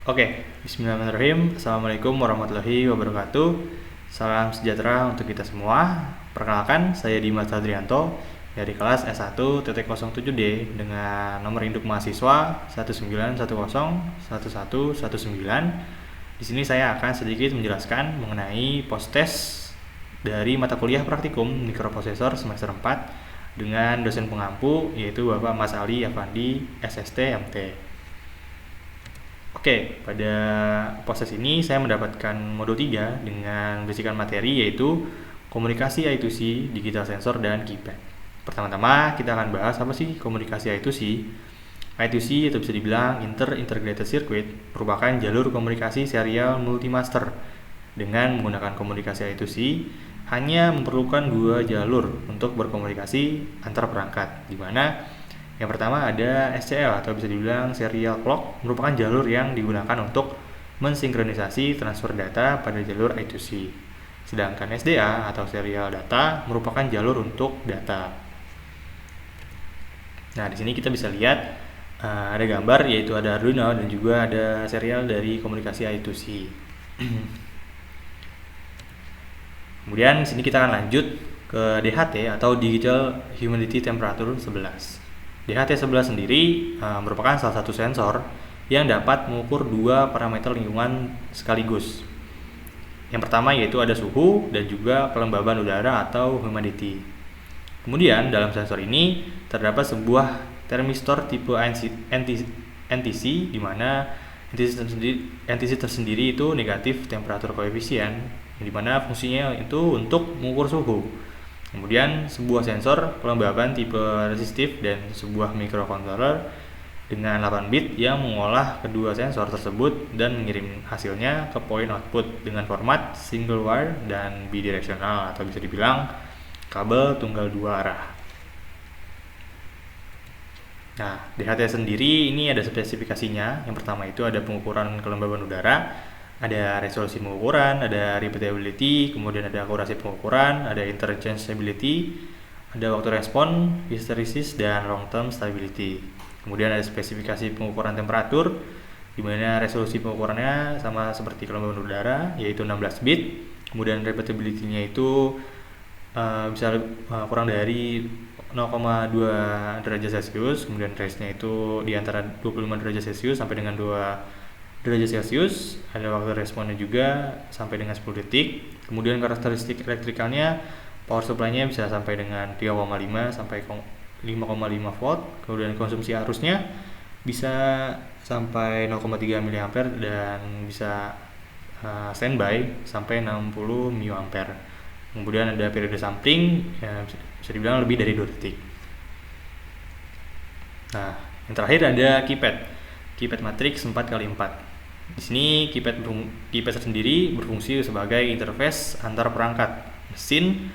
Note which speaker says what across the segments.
Speaker 1: Oke, bismillahirrahmanirrahim. Assalamualaikum warahmatullahi wabarakatuh. Salam sejahtera untuk kita semua. Perkenalkan, saya Dimas Adrianto dari kelas S1.07D dengan nomor induk mahasiswa 191011119. Di sini saya akan sedikit menjelaskan mengenai post-test dari mata kuliah praktikum mikroprosesor semester 4 dengan dosen pengampu yaitu Bapak Mas Ali Afandi, SST, MT. Oke, pada proses ini saya mendapatkan modul 3 dengan basican materi yaitu komunikasi I2C, digital sensor, dan keypad. Pertama-tama kita akan bahas apa sih komunikasi I2C. I2C itu bisa dibilang Integrated Circuit, merupakan jalur komunikasi serial multimaster. Dengan menggunakan komunikasi I2C, hanya memerlukan dua jalur untuk berkomunikasi antar perangkat, di mana yang pertama ada SCL atau bisa dibilang serial clock, merupakan jalur yang digunakan untuk mensinkronisasi transfer data pada jalur I2C. Sedangkan SDA atau serial data merupakan jalur untuk data. Nah, di sini kita bisa lihat ada gambar yaitu ada Arduino dan juga ada serial dari komunikasi I2C. Kemudian di sini kita akan lanjut ke DHT atau Digital Humidity Temperature 11. DHT11 sendiri merupakan salah satu sensor yang dapat mengukur dua parameter lingkungan sekaligus. Yang pertama yaitu ada suhu dan juga kelembaban udara atau humidity. Kemudian dalam sensor ini terdapat sebuah termistor tipe NTC di mana NTC tersendiri itu negatif temperature coefficient, di mana fungsinya itu untuk mengukur suhu. Kemudian sebuah sensor kelembaban tipe resistif dan sebuah microcontroller dengan 8 bit yang mengolah kedua sensor tersebut dan mengirim hasilnya ke poin output dengan format single wire dan bidirectional atau bisa dibilang kabel tunggal dua arah. Nah, DHT sendiri ini ada spesifikasinya. Yang pertama itu ada pengukuran kelembaban udara, ada resolusi pengukuran, ada repeatability, kemudian ada akurasi pengukuran, ada interchangeability, ada waktu respon, hysteresis, dan long term stability. Kemudian ada spesifikasi pengukuran temperatur, di mana resolusi pengukurannya sama seperti kelembaban udara, yaitu 16 bit. Kemudian repeatability-nya itu bisa kurang dari 0,2 derajat Celcius, kemudian range-nya itu di antara 25 derajat Celcius sampai dengan 2 derajat Celcius, ada waktu responnya juga sampai dengan 10 detik. Kemudian karakteristik elektrikalnya, power supply-nya bisa sampai dengan 3,5 sampai 5,5 volt. Kemudian konsumsi arusnya bisa sampai 0,3 mA dan bisa standby sampai 60 mA. Kemudian ada periode sampling, ya, bisa dibilang lebih dari 2 detik. Nah, yang terakhir ada keypad matrix 4x4. Di sini keypad sendiri berfungsi sebagai interface antar perangkat mesin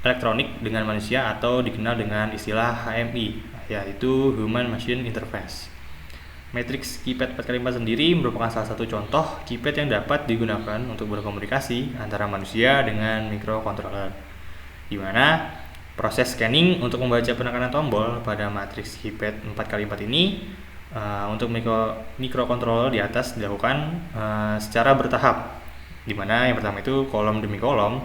Speaker 1: elektronik dengan manusia atau dikenal dengan istilah HMI, yaitu Human Machine Interface. Matrix keypad 4x4 sendiri merupakan salah satu contoh keypad yang dapat digunakan untuk berkomunikasi antara manusia dengan microcontroller, di mana proses scanning untuk membaca penekanan tombol pada matrix keypad 4x4 ini untuk microcontroller di atas dilakukan secara bertahap, di mana yang pertama itu kolom demi kolom,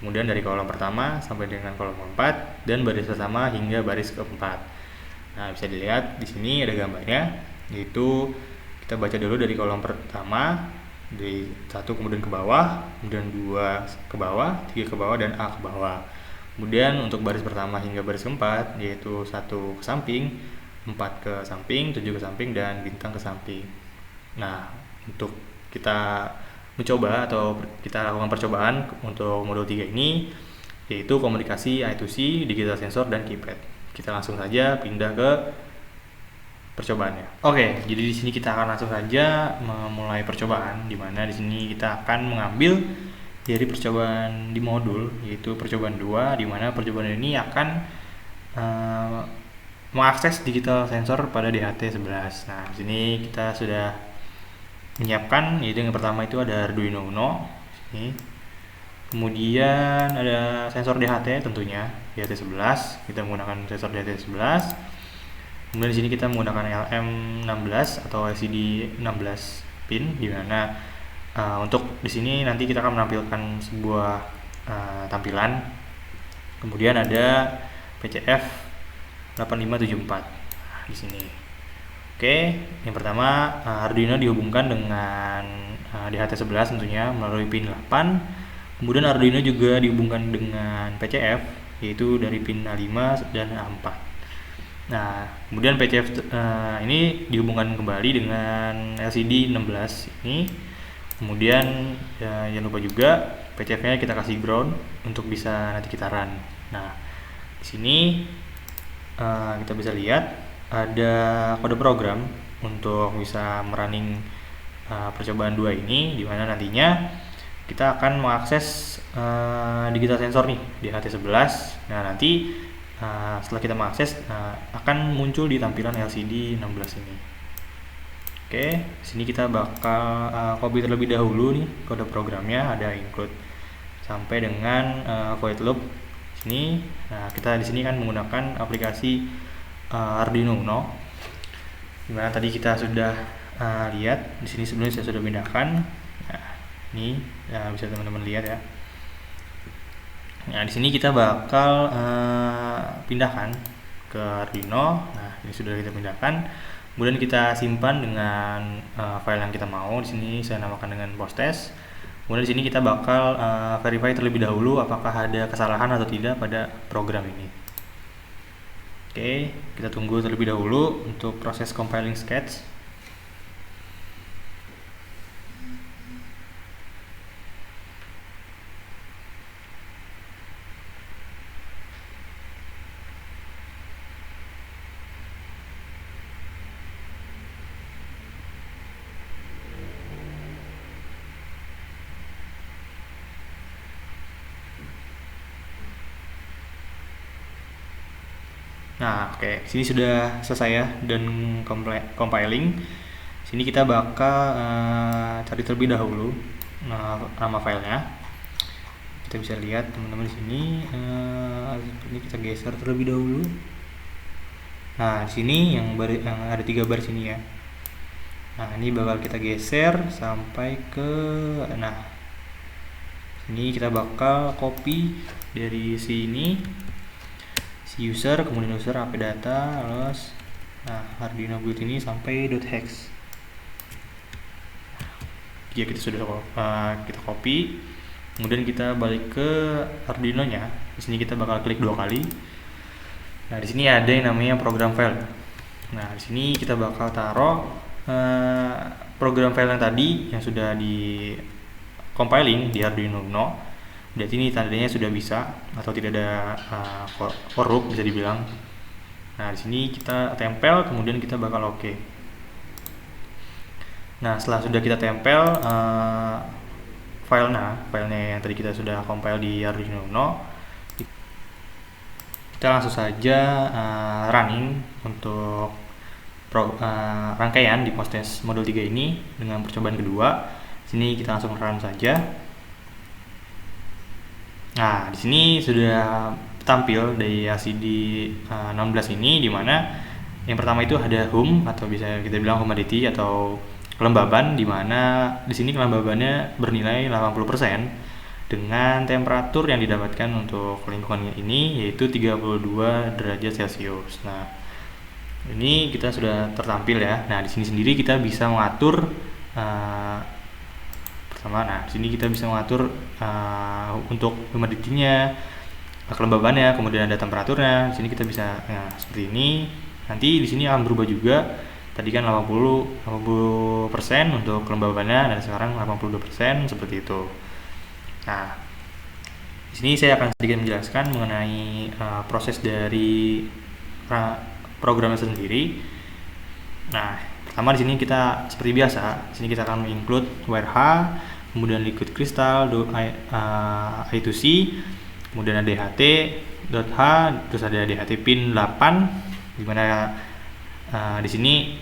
Speaker 1: kemudian dari kolom pertama sampai dengan kolom keempat dan baris pertama hingga baris keempat. Nah, bisa dilihat di sini ada gambarnya, yaitu kita baca dulu dari kolom pertama, dari 1 kemudian ke bawah, kemudian 2 ke bawah, 3 ke bawah, dan A ke bawah. Kemudian untuk baris pertama hingga baris keempat yaitu 1 ke samping, 4 ke samping, 7 ke samping, dan bintang ke samping. Nah, untuk kita mencoba atau kita lakukan percobaan untuk modul 3 ini yaitu komunikasi I2C, digital sensor, dan keypad. Kita langsung saja pindah ke percobaannya. Oke, jadi di sini kita akan langsung saja memulai percobaan, di mana di sini kita akan mengambil dari percobaan di modul yaitu percobaan 2, di mana percobaan ini akan mengakses digital sensor pada DHT11. Nah, di sini kita sudah menyiapkan, yaitu yang pertama itu ada Arduino Uno. Sini. Kemudian ada sensor DHT tentunya, DHT11. Kita menggunakan sensor DHT11. Kemudian di sini kita menggunakan LM16 atau LCD16 pin, di mana untuk di sini nanti kita akan menampilkan sebuah tampilan. Kemudian ada PCF 8574 di sini. Oke, yang pertama Arduino dihubungkan dengan DHT11 tentunya melalui pin 8. Kemudian Arduino juga dihubungkan dengan PCF, yaitu dari pin A5 dan A4. Nah, kemudian PCF ini dihubungkan kembali dengan LCD 16 ini. Kemudian jangan lupa juga PCF-nya kita kasih ground untuk bisa nanti kita run. Nah, di sini kita bisa lihat ada kode program untuk bisa merunning percobaan 2 ini, di mana nantinya kita akan mengakses digital sensor nih di HT11. Nah, nanti setelah kita mengakses akan muncul di tampilan LCD 16 ini. Oke, sini kita bakal copy terlebih dahulu nih kode programnya, ada include sampai dengan void loop sini. Nah, kita di sini kan menggunakan aplikasi Arduino Uno, dimana tadi kita sudah lihat di sini sebelumnya saya sudah pindahkan. Nah, ini bisa teman-teman lihat ya. Nah, di sini kita bakal pindahkan ke Arduino. Nah, ini sudah kita pindahkan. Kemudian kita simpan dengan file yang kita mau. Di sini saya namakan dengan post test. Kemudian di sini kita bakal verify terlebih dahulu apakah ada kesalahan atau tidak pada program ini. Oke, kita tunggu terlebih dahulu untuk proses compiling sketch. Nah, oke, sini sudah selesai ya dan compiling. Sini kita bakal cari terlebih dahulu nama filenya. Kita bisa lihat teman-teman di sini. Ini kita geser terlebih dahulu. Nah, di sini yang ada 3 bar sini ya. Nah, ini bakal kita geser sampai ke ini kita bakal copy dari sini user, kemudian user AP data, terus Arduino build ini sampai .hex. Ya, kita sudah kita copy, kemudian kita balik ke Arduino nya. Di sini kita bakal klik 2 kali. Nah, di sini ada yang namanya program file. Nah, di sini kita bakal taruh program file yang tadi yang sudah di compiling di Arduino Uno. Berarti ini tandanya sudah bisa atau tidak ada korup bisa dibilang. Nah, di sini kita tempel, kemudian kita bakal oke. Nah, setelah sudah kita tempel filenya yang tadi kita sudah compile di Arduino Uno, kita langsung saja running untuk rangkaian di post test modul 3 ini dengan percobaan kedua. Sini kita langsung run saja. Nah, di sini sudah tampil dari LCD 16 ini, di mana yang pertama itu ada home atau bisa kita bilang humidity atau kelembaban, di mana di sini kelembabannya bernilai 80% dengan temperatur yang didapatkan untuk lingkungan ini yaitu 32 derajat Celcius. Nah, ini kita sudah tertampil ya. Nah, di sini sendiri kita bisa mengatur di sini kita bisa mengatur untuk humidity-nya, kelembabannya, kemudian ada temperaturnya. Di sini kita bisa seperti ini. Nanti di sini akan berubah juga. Tadi kan 80% untuk kelembabannya dan sekarang 82% seperti itu. Nah, di sini saya akan sedikit menjelaskan mengenai proses dari programnya sendiri. Nah, pertama di sini kita seperti biasa, di sini kita akan include WRH, kemudian liquid crystal, I2C, kemudian ada DHT.H, terus ada DHT pin 8, dimana di sini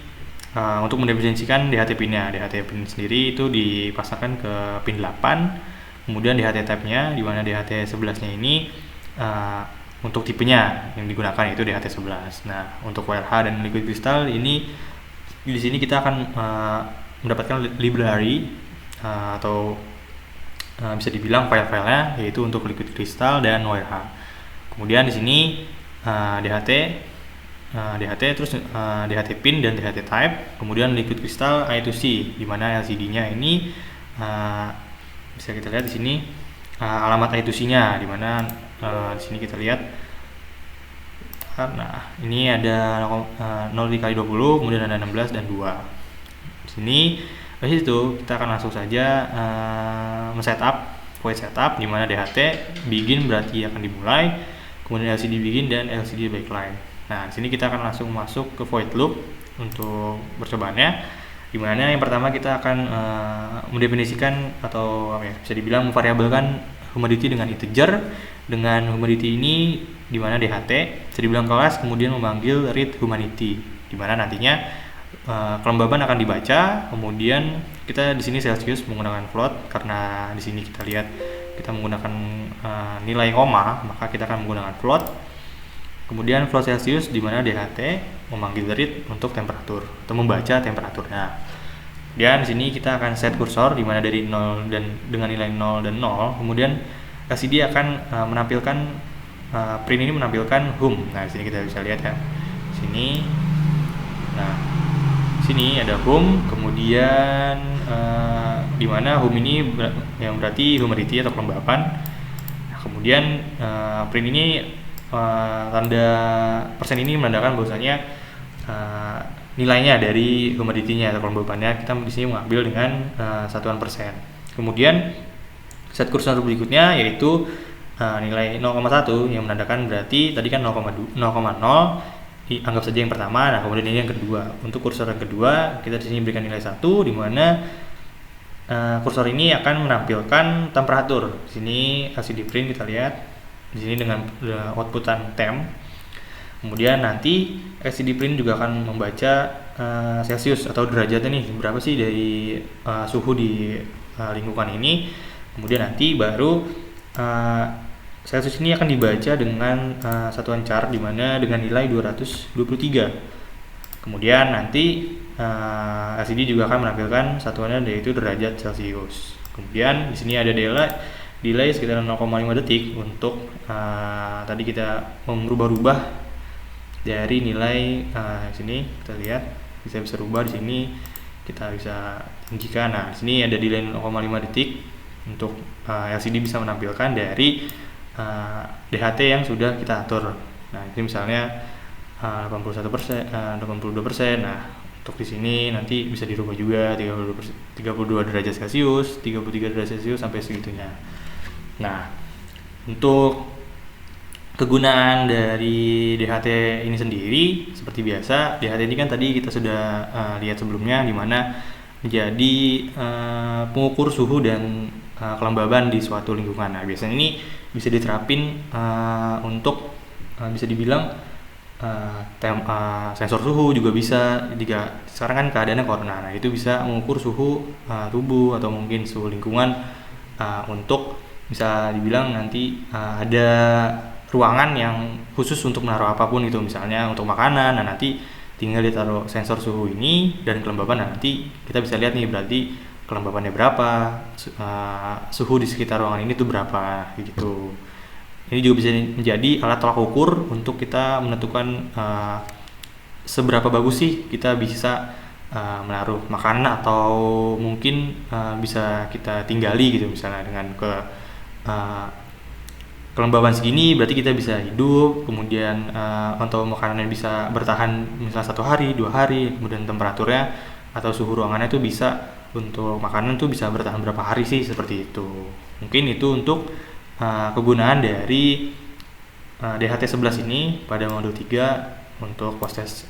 Speaker 1: untuk mendefinisikan DHT pinnya, DHT pin sendiri itu dipasangkan ke pin 8, kemudian DHT type-nya, dimana DHT 11-nya ini untuk tipenya yang digunakan itu DHT11. Nah, untuk WRH dan liquid crystal ini di sini kita akan mendapatkan library atau bisa dibilang file-filenya, yaitu untuk Liquid Crystal dan WH. Kemudian di sini DHT terus DHT pin dan DHT type, kemudian Liquid Crystal I2C, di mana LCD-nya ini bisa kita lihat di sini alamat I2C-nya, di mana di sini kita lihat. Nah, ini ada 0x20, kemudian ada 16 dan 2. Di sini dari situ kita akan langsung saja men-setup void setup, di mana DHT begin berarti akan dimulai, kemudian LCD begin dan LCD backlight. Nah, di sini kita akan langsung masuk ke void loop untuk percobaannya, di mana yang pertama kita akan mendefinisikan atau bisa dibilang memvariabelkan humidity dengan integer. Dengan humidity ini di mana DHT bisa dibilang kelas, kemudian memanggil read humidity, di mana nantinya kelembaban akan dibaca. Kemudian kita di sini Celsius menggunakan float, karena di sini kita lihat kita menggunakan nilai koma, maka kita akan menggunakan float. Kemudian float Celsius, di mana DHT memanggil read untuk temperatur atau membaca temperaturnya. Dan di sini kita akan set kursor, di mana dari 0 dan dengan nilai 0 dan 0, kemudian LCD akan menampilkan print ini menampilkan hum. Nah, di sini kita bisa lihat ya. Sini. Nah, sini ada hum, kemudian di mana hum ini yang berarti humidity atau kelembapan. Nah, kemudian print ini tanda persen ini menandakan bahwasanya nilainya dari humidity-nya atau kelembapannya kita di sini mengambil dengan satuan persen. Kemudian set kursor berikutnya yaitu nilai 0,1 yang menandakan berarti tadi kan 0,0 anggap saja yang pertama. Nah, kemudian ini yang kedua. Untuk kursor yang kedua kita di sini berikan nilai 1, di mana kursor ini akan menampilkan temperatur. Di sini LCD print kita lihat di sini dengan outputan temp. Kemudian nanti LCD print juga akan membaca Celsius atau derajatnya nih, berapa sih dari suhu di lingkungan ini. Kemudian nanti baru Celsius ini akan dibaca dengan satuan char, di mana dengan nilai 223. Kemudian nanti LCD juga akan menampilkan satuannya yaitu derajat Celsius. Kemudian di sini ada delay sekitar 0,5 detik untuk tadi kita merubah-rubah dari nilai sini kita lihat bisa rubah di sini, kita bisa tinggikan. Nah, di sini ada delay 0,5 detik untuk LCD bisa menampilkan dari DHT yang sudah kita atur. Nah, ini misalnya 81%, 82%. Nah, untuk di sini nanti bisa dirubah juga 32 derajat Celcius, 33 derajat Celcius sampai segitunya. Nah, untuk kegunaan dari DHT ini sendiri seperti biasa, DHT ini kan tadi kita sudah lihat sebelumnya, di mana menjadi pengukur suhu dan kelembaban di suatu lingkungan. Nah, biasanya ini bisa diterapin untuk bisa dibilang sensor suhu juga bisa. Jika sekarang kan keadaannya corona, nah itu bisa mengukur suhu tubuh atau mungkin suhu lingkungan untuk bisa dibilang nanti ada ruangan yang khusus untuk menaruh apapun itu, misalnya untuk makanan. Nah, nanti tinggal ditaruh sensor suhu ini dan kelembaban. Nah, nanti kita bisa lihat nih berarti kelembabannya berapa, suhu di sekitar ruangan ini tuh berapa gitu. Ini juga bisa menjadi alat tolak ukur untuk kita menentukan seberapa bagus sih kita bisa menaruh makanan, atau mungkin bisa kita tinggali gitu, misalnya dengan kelembaban segini berarti kita bisa hidup. Kemudian untuk makanan yang bisa bertahan misalnya 1 hari, 2 hari, kemudian temperaturnya atau suhu ruangannya itu bisa, untuk makanan tuh bisa bertahan berapa hari sih, seperti itu. Mungkin itu untuk kegunaan dari DHT11 ini pada modul 3 untuk postes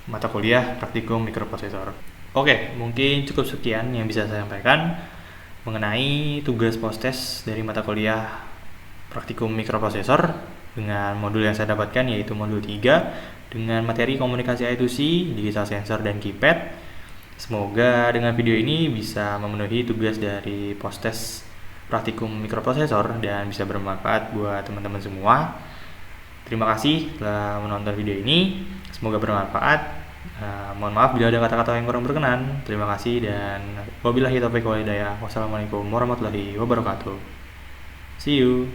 Speaker 1: mata kuliah praktikum mikroprosesor. Oke, mungkin cukup sekian yang bisa saya sampaikan mengenai tugas postes dari mata kuliah praktikum mikroprosesor dengan modul yang saya dapatkan, yaitu modul 3 dengan materi komunikasi I2C, digital sensor, dan keypad. Semoga dengan video ini bisa memenuhi tugas dari postes praktikum mikroprosesor dan bisa bermanfaat buat teman-teman semua. Terima kasih telah menonton video ini. Semoga bermanfaat. Mohon maaf bila ada kata-kata yang kurang berkenan. Terima kasih dan wabillahi taufiq wal hidayah. Wassalamualaikum warahmatullahi wabarakatuh. See you.